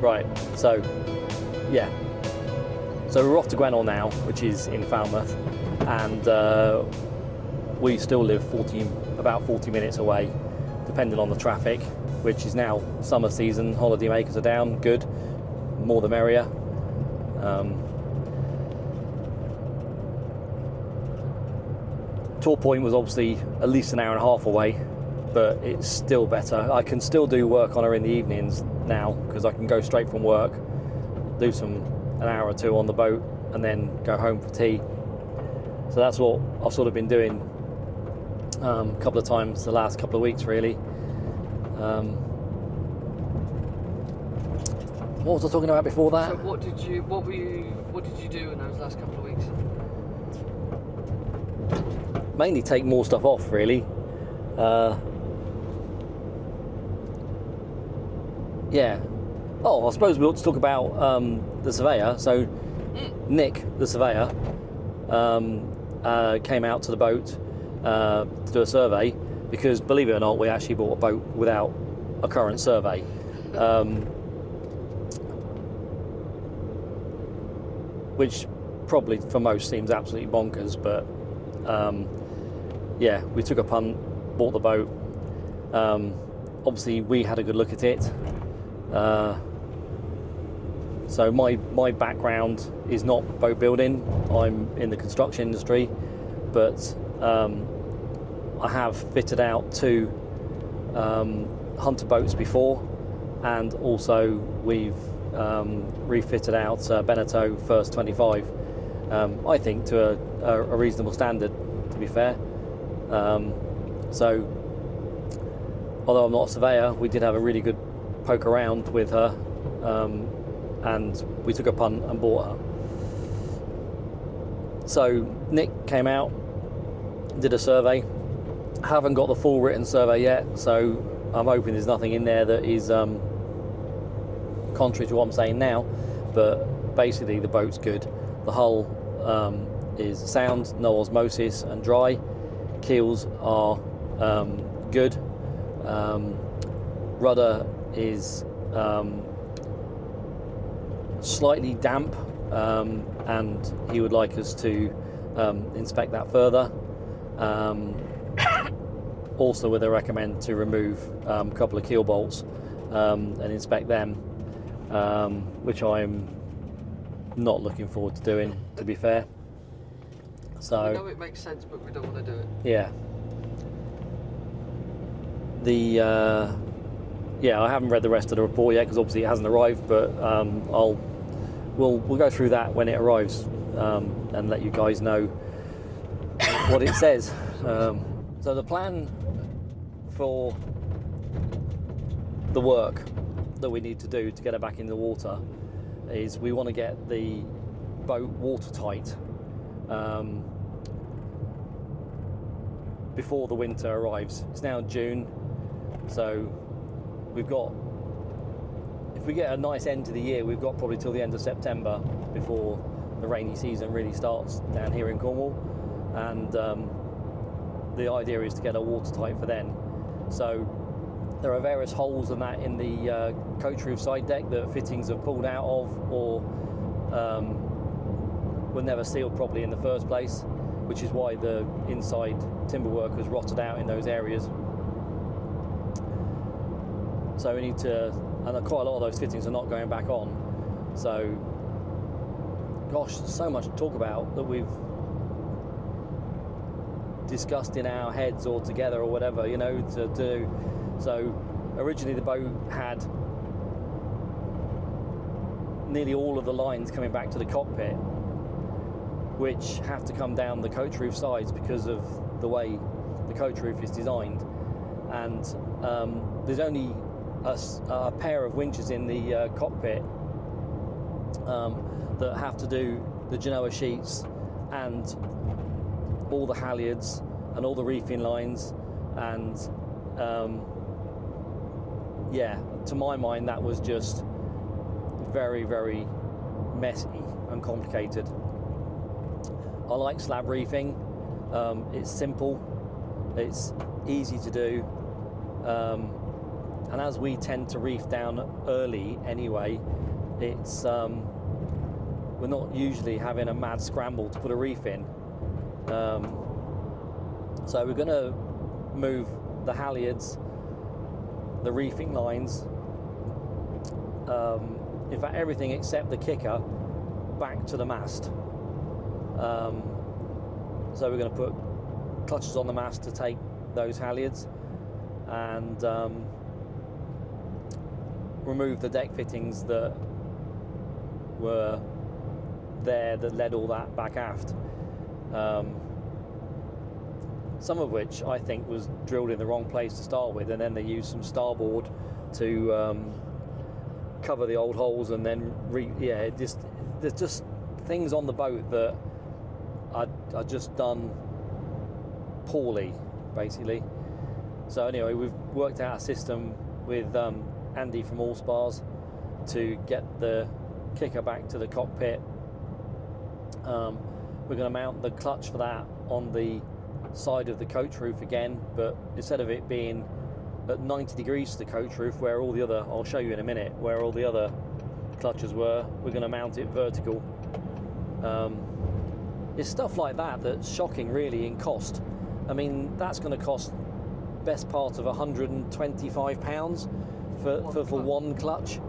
Right, so, yeah. So we're off to Gwenall now, which is in Falmouth, and we still live about 40 minutes away, depending on the traffic, which is now summer season, holiday makers are down, good, more the merrier. Tor Point was obviously at least an hour and a half away, but it's still better. I can still do work on her in the evenings now, because I can go straight from work, do an hour or two on the boat, and then go home for tea. So that's what I've sort of been doing a couple of times the last couple of weeks, really. What was I talking about before that? So what did you do in those last couple of weeks? Mainly take more stuff off, really. Yeah. Oh, I suppose we ought to talk about the surveyor. So Nick, the surveyor, came out to the boat to do a survey, because, believe it or not, we actually bought a boat without a current survey. Which probably for most seems absolutely bonkers, but yeah, we took a punt, bought the boat. Obviously, we had a good look at it. So my background is not boat building. I'm in the construction industry, but I have fitted out 2 hunter boats before, and also we've refitted out Beneteau First 25. I think to a reasonable standard, to be fair. So, although I'm not a surveyor, we did have a really good poke around with her, and we took a punt and bought her. So Nick came out, did a survey. Haven't got the full written survey yet, so I'm hoping there's nothing in there that is contrary to what I'm saying now, but basically the boat's good. The hull is sound, no osmosis, and dry. Keels are good. Rudder is slightly damp, and he would like us to inspect that further. Also, would I recommend to remove a couple of keel bolts and inspect them, which I'm not looking forward to doing, to be fair. So I know it makes sense, but we don't want to do it. Yeah. I haven't read the rest of the report yet, because obviously it hasn't arrived, but we'll go through that when it arrives, and let you guys know what it says. So the plan for the work that we need to do to get her back in the water is we want to get the boat watertight before the winter arrives. It's now June, so we've got, if we get a nice end to the year, we've got probably till the end of September before the rainy season really starts down here in Cornwall, and the idea is to get her watertight for then. So there are various holes and that in the coach roof side deck that fittings have pulled out of, or were never sealed properly in the first place, which is why the inside timber work has rotted out in those areas. So we need to, and quite a lot of those fittings are not going back on. So, gosh, so much to talk about that we've discussed in our heads or together or whatever, to do. So originally the boat had nearly all of the lines coming back to the cockpit, which have to come down the coach roof sides because of the way the coach roof is designed. And there's only a pair of winches in the cockpit that have to do the Genoa sheets and all the halyards and all the reefing lines, and to my mind that was just very, very messy and complicated. I like slab reefing. It's simple, it's easy to do, and as we tend to reef down early anyway, it's we're not usually having a mad scramble to put a reef in. So we're going to move the halyards, the reefing lines, in fact everything except the kicker, back to the mast. So we're going to put clutches on the mast to take those halyards, and remove the deck fittings that were there that led all that back aft. Some of which I think was drilled in the wrong place to start with, and then they used some starboard to cover the old holes, and then there's just things on the boat that are just done poorly, basically. So anyway, we've worked out a system with Andy from All Spars to get the kicker back to the cockpit. We're going to mount the clutch for that on the side of the coach roof again, but instead of it being at 90 degrees to the coach roof where all the other, I'll show you in a minute, where all the other clutches we're going to mount it vertical. It's stuff like that that's shocking really in cost. I mean, that's going to cost best part of £125 for one clutch.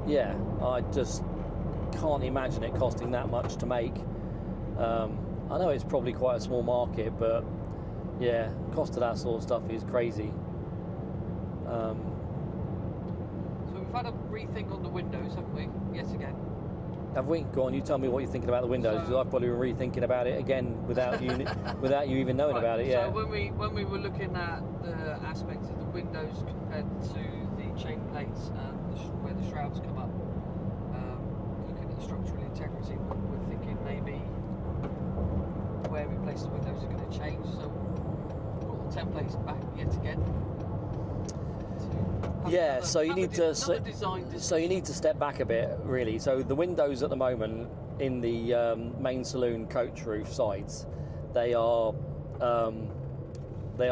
Yeah, I just can't imagine it costing that much to make. I know it's probably quite a small market, but yeah, cost of that sort of stuff is crazy. So we've had a rethink on the windows, haven't we? Yet again. Have we? Go on, you tell me what you're thinking about the windows, because I've probably been rethinking about it again without you without you even knowing about it. Yeah. So when we were looking at the aspects of the windows compared to the chain plates and where the shrouds come up, looking at the structural integrity, we're thinking maybe where we place the windows are going to change. So we've got the templates back yet again. Yeah, so you need to step back a bit, really. So the windows at the moment in the main saloon coach roof sides, they are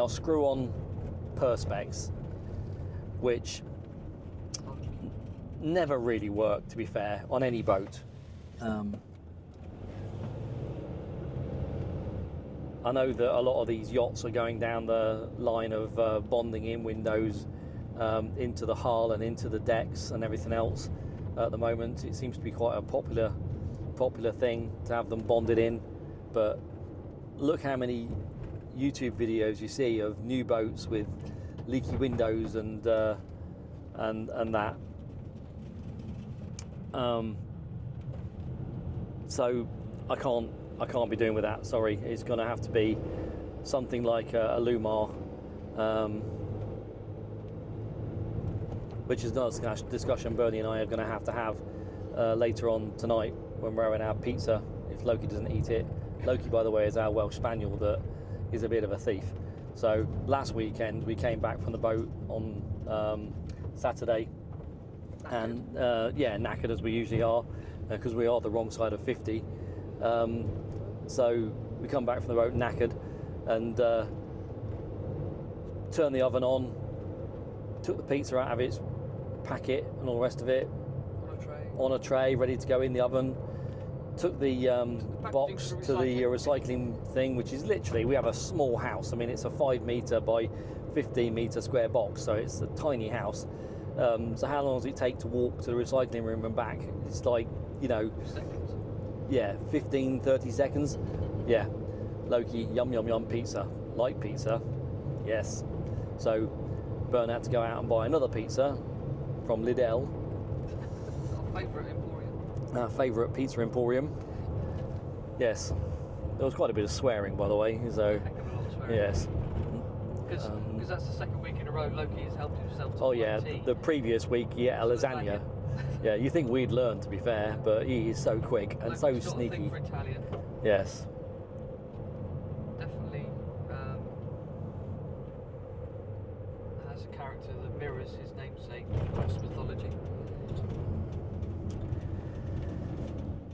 screw-on perspex, which never really work, to be fair, on any boat. I know that a lot of these yachts are going down the line of bonding in windows into the hull and into the decks and everything else. At the moment, it seems to be quite a popular thing to have them bonded in. But look how many YouTube videos you see of new boats with leaky windows and that. So I can't be doing with that. Sorry, it's going to have to be something like a Lumar. Which is another discussion Bernie and I are going to have later on tonight when we're having our pizza, if Loki doesn't eat it. Loki, by the way, is our Welsh Spaniel that is a bit of a thief. So last weekend we came back from the boat on Saturday, and knackered as we usually are, because we are the wrong side of 50. So we come back from the boat knackered, and turned the oven on, took the pizza out of its packet and all the rest of it on a tray ready to go in the oven, took the box to the recycling thing, which is literally, we have a small house. I mean, it's a 5 metre by 15 metre square box, so it's a tiny house. So how long does it take to walk to the recycling room and back? It's like, seconds. Yeah, 15, 30 seconds. Yeah. Loki, yum yum yum pizza. Like pizza? Yes. So Bern had to go out and buy another pizza from Lidl. Our favourite emporium. Our favourite pizza emporium. Yes. There was quite a bit of swearing, by the way. So, Heck of a lot of swearing. yes. Because that's the second week in a row Loki has helped himself to Oh yeah, tea. the previous week he ate a lasagna. Yeah, you think we'd learn, to be fair, but he is so quick and so Loki's got a sneaky. thing for Italian. Yes. Definitely has a character that mirrors his namesake, Norse mythology.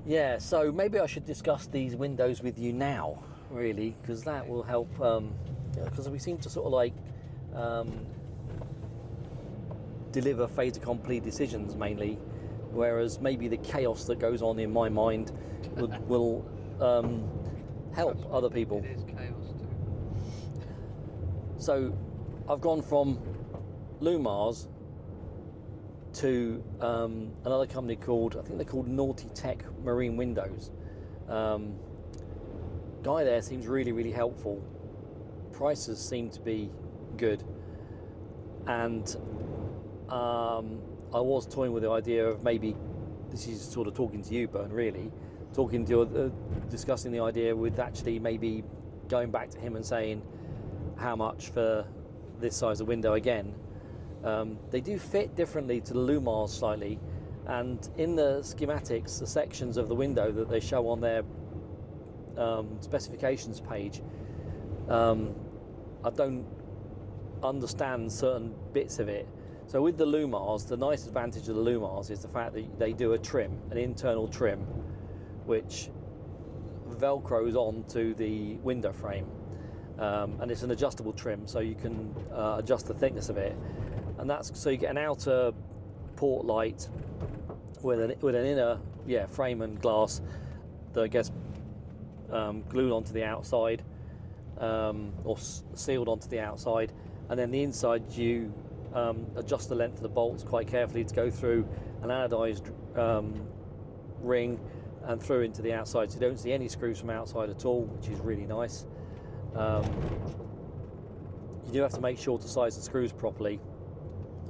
Yeah, so maybe I should discuss these windows with you now, really, because that will help, because we seem to sort of like deliver fait accompli decisions mainly, whereas maybe the chaos that goes on in my mind will help other people. It is chaos too. So I've gone from Lumars to another company called, I think they're called Naughty Tech Marine Windows. Guy there seems really helpful. Prices seem to be good, and I was toying with the idea of maybe, this is sort of talking to you, Bern, really, discussing the idea with actually maybe going back to him and saying how much for this size of window again. They do fit differently to the Lumars slightly, and in the schematics, the sections of the window that they show on their specifications page, I don't understand certain bits of it. So with the Lumars, the nice advantage of the Lumars is the fact that they do a trim, an internal trim, which velcros onto the window frame, and it's an adjustable trim, so you can adjust the thickness of it, and that's so you get an outer port light with an inner frame and glass that gets glued onto the outside, or sealed onto the outside, and then the inside you adjust the length of the bolts quite carefully to go through an anodized ring and through into the outside, so you don't see any screws from outside at all, which is really nice. You do have to make sure to size the screws properly,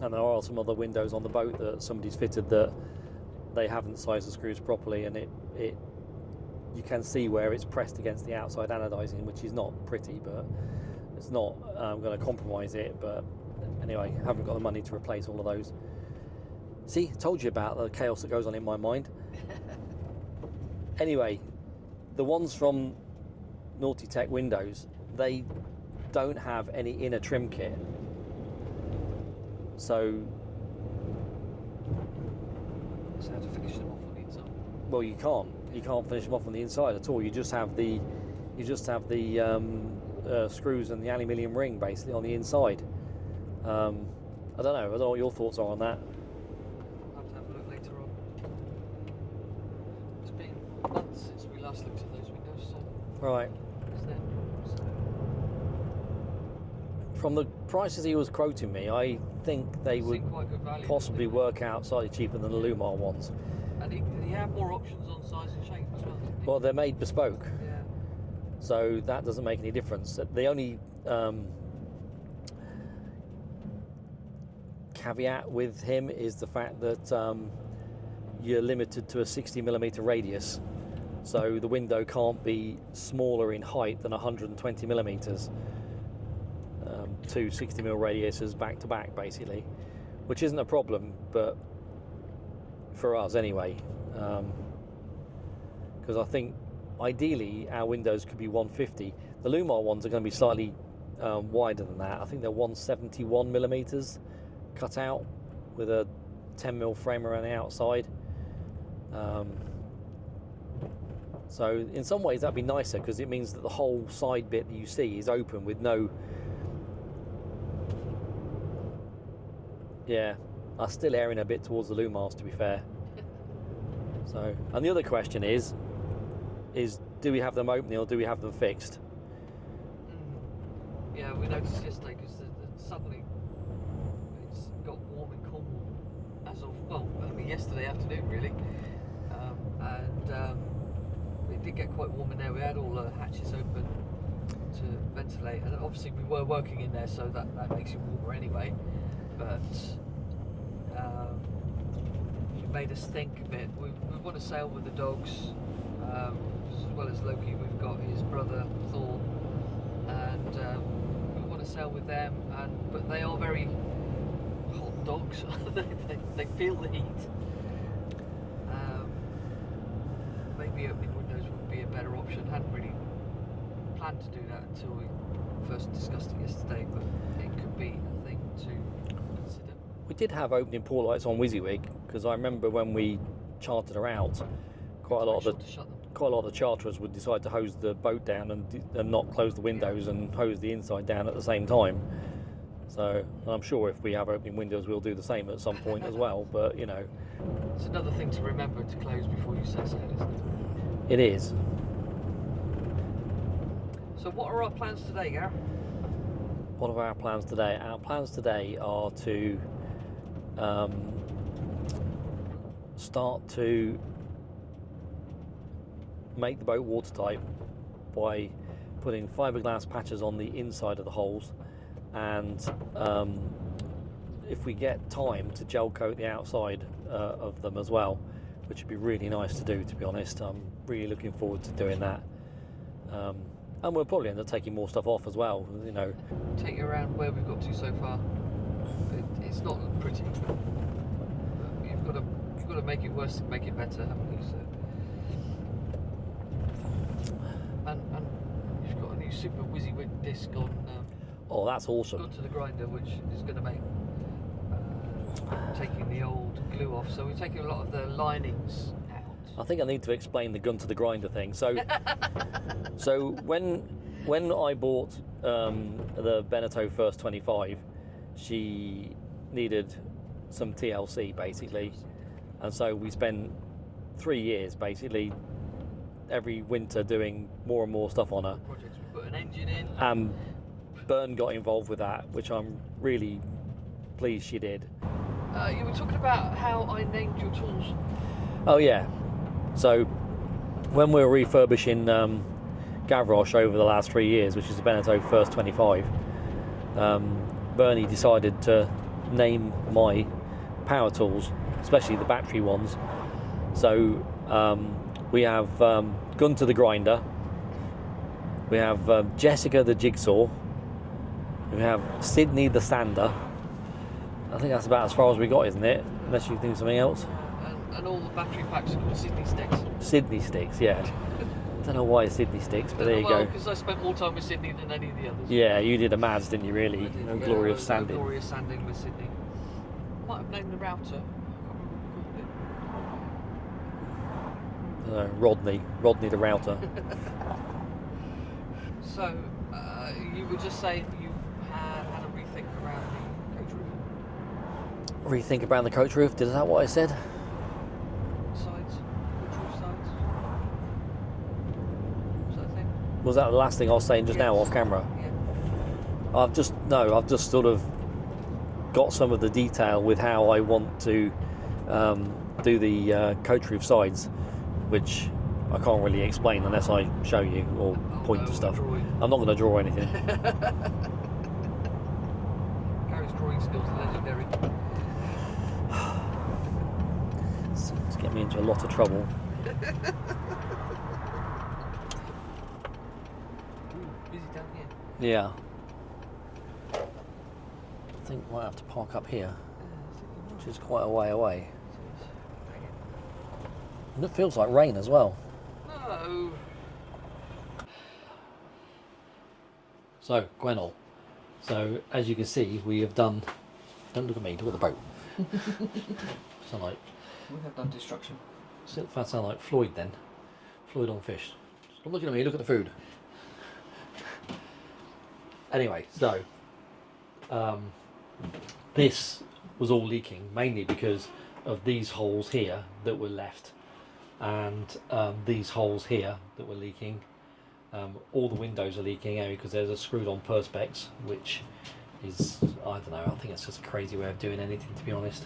and there are some other windows on the boat that somebody's fitted that they haven't sized the screws properly, and it you can see where it's pressed against the outside anodizing, which is not pretty, but it's not going to compromise it. But anyway, haven't got the money to replace all of those. See, told you about the chaos that goes on in my mind. Anyway, the ones from Naughty Tech Windows, they don't have any inner trim kit, so how to finish them off on the inside? Well, you can't finish them off on the inside at all. You just have the screws and the aluminium ring basically on the inside. I don't know what your thoughts are on that. I'll have to have a look later on. It's been months since we last looked at those windows, so Right. it's there. So, From the prices he was quoting me, I think they would seem quite good value, possibly didn't they? work out slightly cheaper than the Lumar ones. And he had more options on size and shape as well, didn't he? Well, they're made bespoke, Yeah. so that doesn't make any difference. The only caveat with him is the fact that you're limited to a 60mm radius, so the window can't be smaller in height than 120mm. Two 60mm radiuses back to back basically, which isn't a problem, but for us anyway, because I think ideally our windows could be 150. The Lumar ones are going to be slightly wider than that. I think they're 171mm cut out with a 10mm frame around the outside. So in some ways that'd be nicer, because it means that the whole side bit that you see is open with no... Yeah, I'm still erring a bit towards the Lumars, to be fair. So, and the other question is do we have them opening or do we have them fixed? Yeah, we noticed yesterday because suddenly it's got warm in Cornwall as of, well, only yesterday afternoon really, and it did get quite warm in there. We had all the hatches open to ventilate, and obviously we were working in there, so that makes it warmer anyway, but it made us think a bit. We want to sail with the dogs, as well as Loki. We've got his brother Thor, and we want to sail with them, but they are very hot dogs. they feel the heat. Maybe opening windows would be a better option. Hadn't really planned to do that until we first discussed it yesterday, but it could be a thing to consider. We did have opening port lights on WYSIWYG, because I remember when we chartered her out, quite a lot of the charterers would decide to hose the boat down and not close the windows and hose the inside down at the same time. So I'm sure if we have opening windows, we'll do the same at some point as well. But you know, It's another thing to remember to close before you set sail, isn't it? it is. So what are our plans today, Gareth? What are our plans today? Our plans today are to start to make the boat watertight by putting fiberglass patches on the inside of the holes, and if we get time, to gel coat the outside of them as well, which would be really nice to do, to be honest. I'm really looking forward to doing that. And we'll probably end up taking more stuff off as well, you know. Take you around where we've got to so far. It's not pretty. But you've got to make it worse to make it better, haven't you? So. And you've got a new super WYSIWYG disc on. Oh, that's awesome. Gone to the grinder, which is going to make taking the old glue off. So we're taking a lot of the linings out. I think I need to explain the gun to the grinder thing. So, so when I bought the Beneteau First 25, she needed some TLC basically, and so we spent 3 years basically every winter doing more and more stuff on her. Projects, we put an engine in. Bern got involved with that, which I'm really pleased she did. You were talking about how I named your tools. Oh yeah. So when we were refurbishing Gavroche over the last 3 years, which is the Beneteau First 25, Bernie decided to name my power tools, especially the battery ones. So we have Gun to the grinder, we have Jessica the jigsaw, we have Sydney the sander. I think that's about as far as we got, isn't it? Unless you think something else. And all the battery packs are called Sydney sticks. Sydney sticks, yeah. Don't know why it's Sydney sticks, but there you go. Because I spent more time with Sydney than any of the others. Yeah, you did a Mads, didn't you, really? No glorious sanding. No glorious sanding with Sydney. Might have named the router. Rodney the router. So, you were just saying you had a rethink around the coach roof? Rethink around the coach roof? Is that what I said? Sides? Coach roof sides? Was that a thing? Was that the last thing I was saying just now off camera? Yeah. I've just sort of got some of the detail with how I want to do the coach roof sides, which I can't really explain unless I show you or point to stuff. I'm not going to draw anything. Gary's drawing skills are legendary. It's getting me into a lot of trouble. Busy down here. Yeah. I think I might have to park up here, which is quite a way away. And it feels like rain as well. No. So, Gwenol. So, as you can see, we have done... Don't look at me, look at the boat. Sound like... We have done destruction. If I sound like Floyd then. Floyd on fish. Stop looking at me, look at the food. Anyway, so... this was all leaking, mainly because of these holes here that were left. And these holes here that were leaking. All the windows are leaking out because there's a screwed on perspex, which is, I don't know, I think it's just a crazy way of doing anything, to be honest.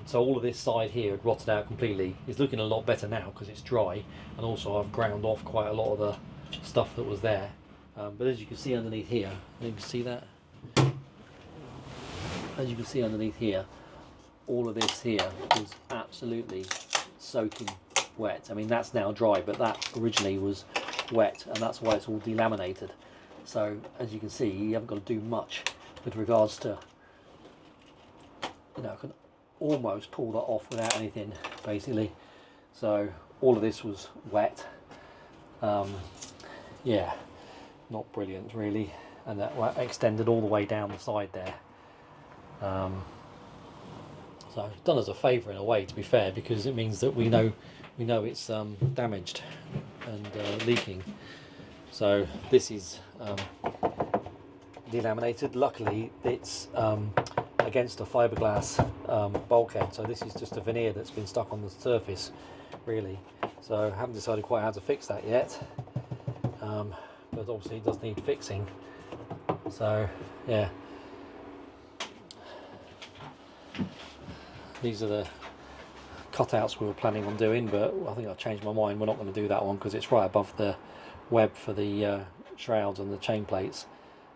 So all of this side here had rotted out completely. It's looking a lot better now because it's dry, and also I've ground off quite a lot of the stuff that was there. But as you can see underneath here, you can see that. As you can see underneath here, all of this here was absolutely soaking wet. I mean, that's now dry, but that originally was wet, and that's why it's all delaminated. So as you can see, you haven't got to do much with regards to, you know, I can almost pull that off without anything, basically. So all of this was wet. Yeah, not brilliant really, and that extended all the way down the side there. So done us a favour in a way, to be fair, because it means that we know it's damaged and leaking. So this is delaminated. Luckily, it's against a fiberglass bulkhead, so this is just a veneer that's been stuck on the surface, really. So I haven't decided quite how to fix that yet, but obviously it does need fixing. So yeah, these are the cutouts we were planning on doing, but I think I've changed my mind. We're not going to do that one because it's right above the web for the shrouds and the chain plates.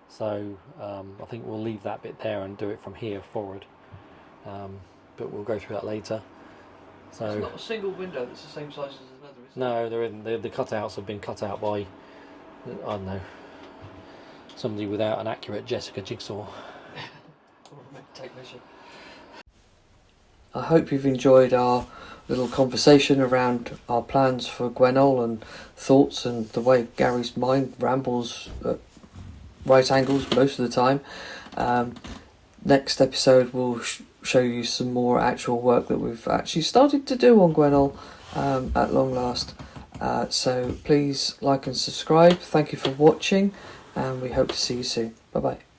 So I think we'll leave that bit there and do it from here forward, but we'll go through that later. So it's not a single window that's the same size as another, is it? no, there isn't. The cutouts have been cut out by, I don't know, somebody without an accurate Jessica jigsaw. Or a technician. I hope you've enjoyed our little conversation around our plans for Gwenol and thoughts, and the way Gary's mind rambles at right angles most of the time. Next episode we'll show you some more actual work that we've actually started to do on Gwenol at long last. So please like and subscribe. Thank you for watching, and we hope to see you soon. Bye bye.